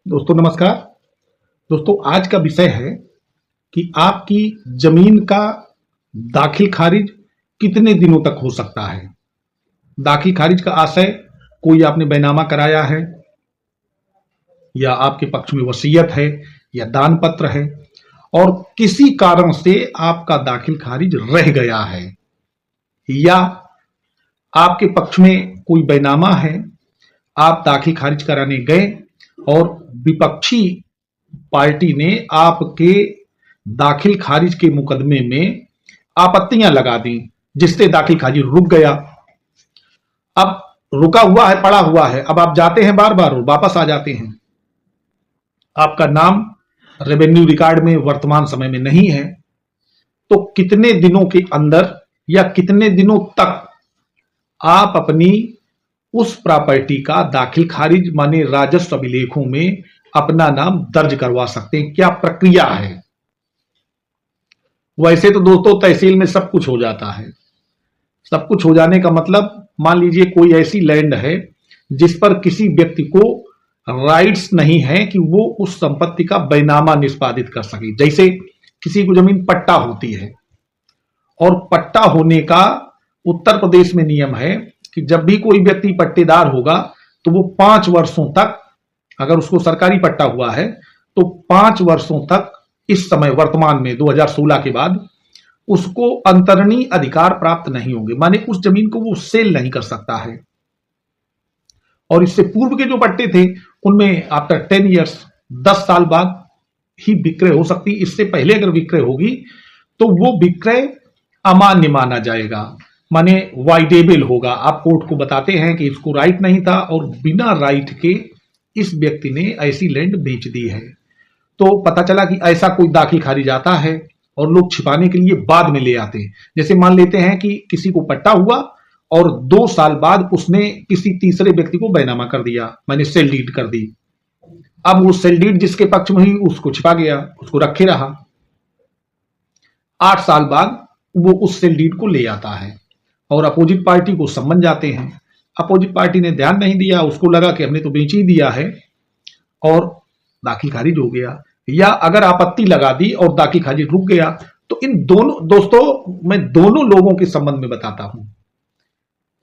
दोस्तों नमस्कार। दोस्तों आज का विषय है कि आपकी जमीन का दाखिल खारिज कितने दिनों तक हो सकता है। दाखिल खारिज का आशय कोई आपने बैनामा कराया है या आपके पक्ष में वसीयत है या दान पत्र है और किसी कारण से आपका दाखिल खारिज रह गया है या आपके पक्ष में कोई बैनामा है, आप दाखिल खारिज कराने गए और विपक्षी पार्टी ने आपके दाखिल खारिज के मुकदमे में आपत्तियां लगा दी, जिससे दाखिल खारिज रुक गया। अब रुका हुआ है, पड़ा हुआ है, अब आप जाते हैं बार बार और वापस आ जाते हैं। आपका नाम रेवेन्यू रिकॉर्ड में वर्तमान समय में नहीं है, तो कितने दिनों के अंदर या कितने दिनों तक आप अपनी उस प्रॉपर्टी का दाखिल खारिज माने राजस्व अभिलेखों में अपना नाम दर्ज करवा सकते हैं? क्या प्रक्रिया है? वैसे तो दोस्तों तहसील में सब कुछ हो जाता है। सब कुछ हो जाने का मतलब, मान लीजिए कोई ऐसी लैंड है जिस पर किसी व्यक्ति को राइट्स नहीं है कि वो उस संपत्ति का बैनामा निष्पादित कर सके। जैसे किसी को जमीन पट्टा होती है और पट्टा होने का उत्तर प्रदेश में नियम है कि जब भी कोई व्यक्ति पट्टेदार होगा तो वो 5 वर्षों तक, अगर उसको सरकारी पट्टा हुआ है तो 5 वर्षों तक, इस समय वर्तमान में 2016 के बाद, उसको अंतरणीय अधिकार प्राप्त नहीं होंगे, माने उस जमीन को वो सेल नहीं कर सकता है। और इससे पूर्व के जो पट्टे थे उनमें आफ्टर 10 ईयर्स, 10 साल बाद ही विक्रय हो सकती। इससे पहले अगर विक्रय होगी तो वो विक्रय अमान्य माना जाएगा, माने वाइडेबल होगा। आप कोर्ट को बताते हैं कि इसको राइट नहीं था और बिना राइट के इस व्यक्ति ने ऐसी लैंड बेच दी है। तो पता चला कि ऐसा कोई दाखिल खारिज आता है और लोग छिपाने के लिए बाद में ले आते हैं। जैसे मान लेते हैं कि किसी को पट्टा हुआ और 2 साल बाद उसने किसी तीसरे व्यक्ति को बैनामा कर दिया, मैंने सेल डीड कर दी। अब वो सेल डीड जिसके पक्ष में हुई उसको छिपा गया, उसको रखे रहा। 8 साल बाद वो उस सेल डीड को ले आता है और अपोजिट पार्टी को समन जाते हैं। अपोजिट पार्टी ने ध्यान नहीं दिया, उसको लगा कि हमने तो बेच ही दिया है और दाखिल खारिज हो गया। या अगर आपत्ति लगा दी और दाखिल खारिज रुक गया, तो इन दोनों, दोस्तों मैं दोनों लोगों के संबंध में बताता हूं।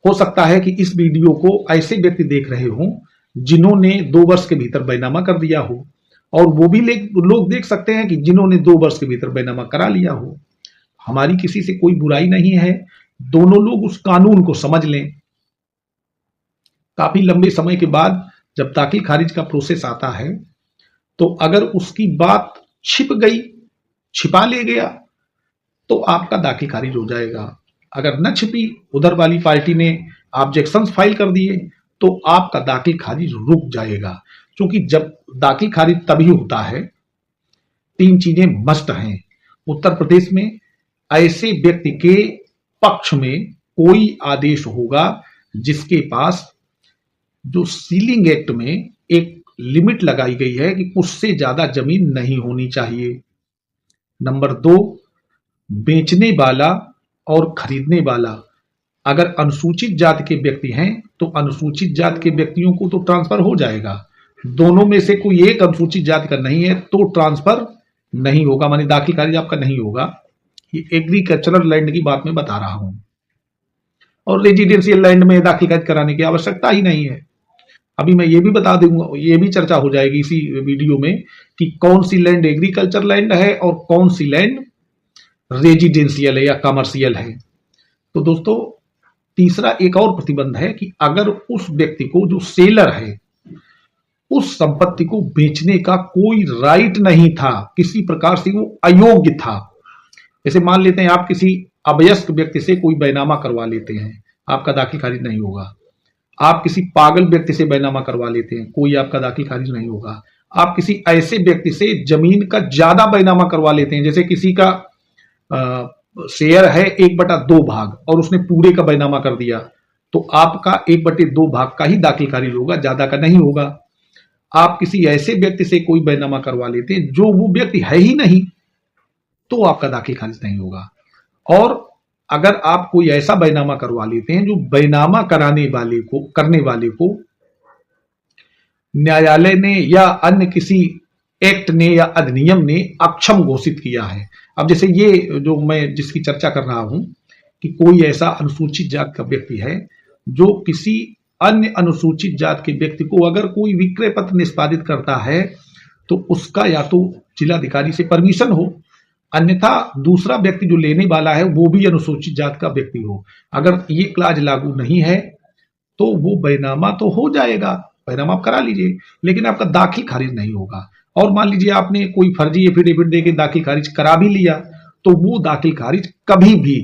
हो सकता है कि इस वीडियो को ऐसे व्यक्ति देख रहे हों जिन्होंने 2 वर्ष के भीतर बैनामा कर दिया हो, और वो भी लोग देख सकते हैं कि जिन्होंने 2 वर्ष के भीतर बैनामा करा लिया हो। हमारी किसी से कोई बुराई नहीं है, दोनों लोग उस कानून को समझ लें। काफी लंबे समय के बाद जब दाखिल खारिज का प्रोसेस आता है तो अगर उसकी बात छिप गई, छिपा ले गया, तो आपका दाखिल खारिज हो जाएगा। अगर न छिपी, उधर वाली पार्टी ने ऑब्जेक्शंस फाइल कर दिए, तो आपका दाखिल खारिज रुक जाएगा। क्योंकि जब दाखिल खारिज तभी होता है, 3 चीजें मस्ट हैं। उत्तर प्रदेश में ऐसे व्यक्ति के पक्ष में कोई आदेश होगा जिसके पास जो सीलिंग एक्ट में एक लिमिट लगाई गई है कि उससे ज्यादा जमीन नहीं होनी चाहिए। नंबर 2, बेचने वाला और खरीदने वाला अगर अनुसूचित जाति के व्यक्ति हैं तो अनुसूचित जाति के व्यक्तियों को तो ट्रांसफर हो जाएगा। दोनों में से कोई एक अनुसूचित जाति का नहीं है तो ट्रांसफर नहीं होगा, माने दाखिल खारिज आपका नहीं होगा। ये एग्रीकल्चरल लैंड की बात मैं बता रहा हूं, और रेजिडेंशियल लैंड में दाखिल खारिज कराने की आवश्यकता ही नहीं है। अभी मैं ये भी बता दूंगा, ये भी चर्चा हो जाएगी इसी वीडियो में कि कौन सी लैंड एग्रीकल्चर लैंड है और कौन सी लैंड रेजिडेंशियल है या कमर्शियल है। तो दोस्तों तीसरा एक और प्रतिबंध है कि अगर उस व्यक्ति को, जो सेलर है, उस संपत्ति को बेचने का कोई राइट नहीं था, किसी प्रकार से वो अयोग्य था। जैसे मान लेते हैं आप किसी अवयस्क व्यक्ति से कोई बैनामा करवा लेते हैं, आपका दाखिल खारिज नहीं होगा। आप किसी पागल व्यक्ति से बैनामा करवा लेते हैं, कोई आपका दाखिल खारिज नहीं होगा। आप किसी ऐसे व्यक्ति से जमीन का ज्यादा बैनामा करवा लेते हैं, जैसे किसी का शेयर है 1/2 भाग और उसने पूरे का बैनामा कर दिया, तो आपका 1/2 भाग का ही दाखिल खारिज होगा, ज्यादा का नहीं होगा। आप किसी ऐसे व्यक्ति से कोई बैनामा करवा लेते हैं जो वो व्यक्ति है ही नहीं, तो आपका दाखिल खारिज नहीं होगा। और अगर आप कोई ऐसा बैनामा करवा लेते हैं जो बैनामा करने वाले को न्यायालय ने या अन्य किसी एक्ट ने या अधिनियम ने अक्षम घोषित किया है। अब जैसे ये जो मैं जिसकी चर्चा कर रहा हूं कि कोई ऐसा अनुसूचित जात का व्यक्ति है जो किसी अन्य अनुसूचित जात के व्यक्ति को अगर कोई विक्रय पत्र निष्पादित करता है तो उसका या तो जिलाधिकारी से परमिशन हो, अन्यथा दूसरा व्यक्ति जो लेने वाला है वो भी अनुसूचित जात का व्यक्ति हो। अगर ये क्लाज लागू नहीं है तो वो बैनामा तो हो जाएगा, बैनामा आप करा लीजिए, लेकिन आपका दाखिल खारिज नहीं होगा। और मान लीजिए आपने कोई फर्जी एफिडेविट देके दाखिल खारिज करा भी लिया तो वो दाखिल खारिज कभी भी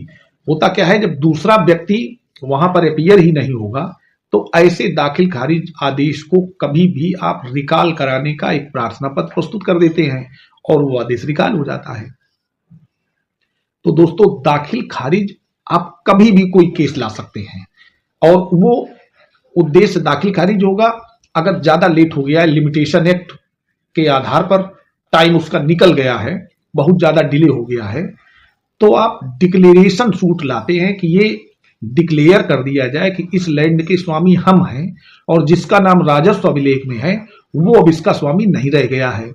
होता क्या है, जब दूसरा व्यक्ति वहां पर अपीयर ही नहीं होगा तो ऐसे दाखिल खारिज आदेश को कभी भी आप रिकॉल कराने का एक प्रार्थना पत्र प्रस्तुत कर देते हैं और वो आदेश रिकॉल हो जाता है। तो दोस्तों, दाखिल खारिज आप कभी भी कोई केस ला सकते हैं और वो उद्देश्य दाखिल खारिज होगा अगर ज्यादा लेट हो गया है, लिमिटेशन एक्ट के आधार पर टाइम उसका निकल गया है, बहुत ज्यादा डिले हो गया है, तो आप डिक्लेरेशन सूट लाते हैं कि ये डिक्लेयर कर दिया जाए कि इस लैंड के स्वामी हम हैं और जिसका नाम राजस्व अभिलेख में है वो अब इसका स्वामी नहीं रह गया है।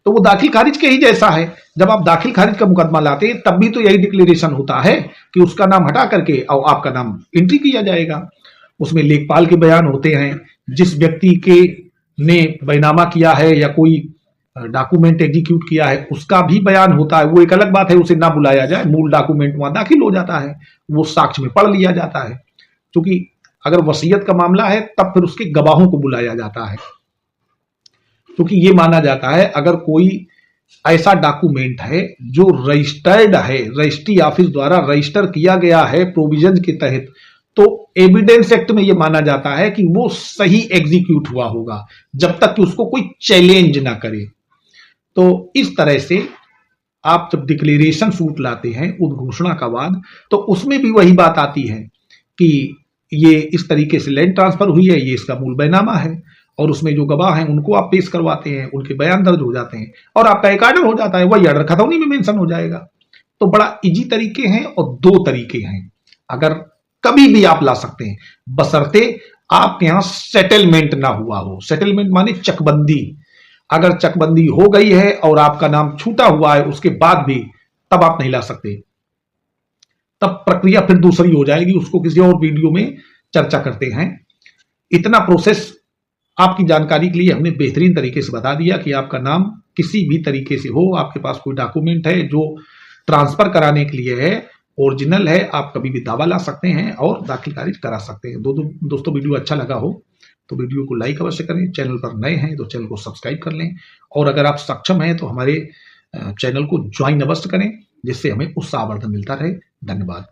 तो वो दाखिल खारिज के ही जैसा है। जब आप दाखिल खारिज का मुकदमा लाते हैं तब भी तो यही डिक्लेरेशन होता है कि उसका नाम हटा करके और आपका नाम एंट्री किया जाएगा। उसमें लेखपाल के बयान होते हैं, जिस व्यक्ति के ने बैनामा किया है या कोई डॉक्यूमेंट एग्जीक्यूट किया है उसका भी बयान होता है। वो एक अलग बात है, उसे ना बुलाया जाए, मूल डॉक्यूमेंट वहां दाखिल हो जाता है, वो साक्ष्य में पढ़ लिया जाता है। क्योंकि अगर वसीयत का मामला है तब फिर उसके गवाहों को बुलाया जाता है, क्योंकि ये माना जाता है अगर कोई ऐसा डॉक्यूमेंट है जो रजिस्टर्ड है, रजिस्ट्री ऑफिस द्वारा रजिस्टर किया गया है प्रोविजन के तहत, तो एविडेंस एक्ट में यह माना जाता है कि वो सही एग्जीक्यूट हुआ होगा जब तक कि उसको कोई चैलेंज ना करे। तो इस तरह से आप जब डिक्लेरेशन सूट लाते हैं उद्घोषणा का बाद, तो उसमें भी वही बात आती है कि ये इस तरीके से लैंड ट्रांसफर हुई है, ये इसका मूल बैनामा है, और उसमें जो गवाह हैं उनको आप पेश करवाते हैं, उनके बयान दर्ज हो जाते हैं और आपका एक ऑर्डर हो जाता है, वही ऑर्डर खतौनी में मेंशन हो जाएगा। तो बड़ा इजी तरीके हैं और दो तरीके हैं, अगर कभी भी आप ला सकते हैं, बशर्ते आपके यहां सेटलमेंट ना हुआ हो। सेटलमेंट माने चकबंदी। अगर चकबंदी हो गई है और आपका नाम छूटा हुआ है उसके बाद भी, तब आप नहीं ला सकते, तब प्रक्रिया फिर दूसरी हो जाएगी, उसको किसी और वीडियो में चर्चा करते हैं। इतना प्रोसेस आपकी जानकारी के लिए हमने बेहतरीन तरीके से बता दिया कि आपका नाम किसी भी तरीके से हो, आपके पास कोई डॉक्यूमेंट है जो ट्रांसफर कराने के लिए है, ओरिजिनल है, आप कभी भी दावा ला सकते हैं और दाखिल खारिज करा सकते हैं। दोस्तों, वीडियो अच्छा लगा हो तो वीडियो को लाइक अवश्य करें, चैनल पर नए हैं तो चैनल को सब्सक्राइब कर लें, और अगर आप सक्षम हैं तो हमारे चैनल को ज्वाइन अवश्य करें, जिससे हमें उत्साहवर्धन मिलता रहे। धन्यवाद।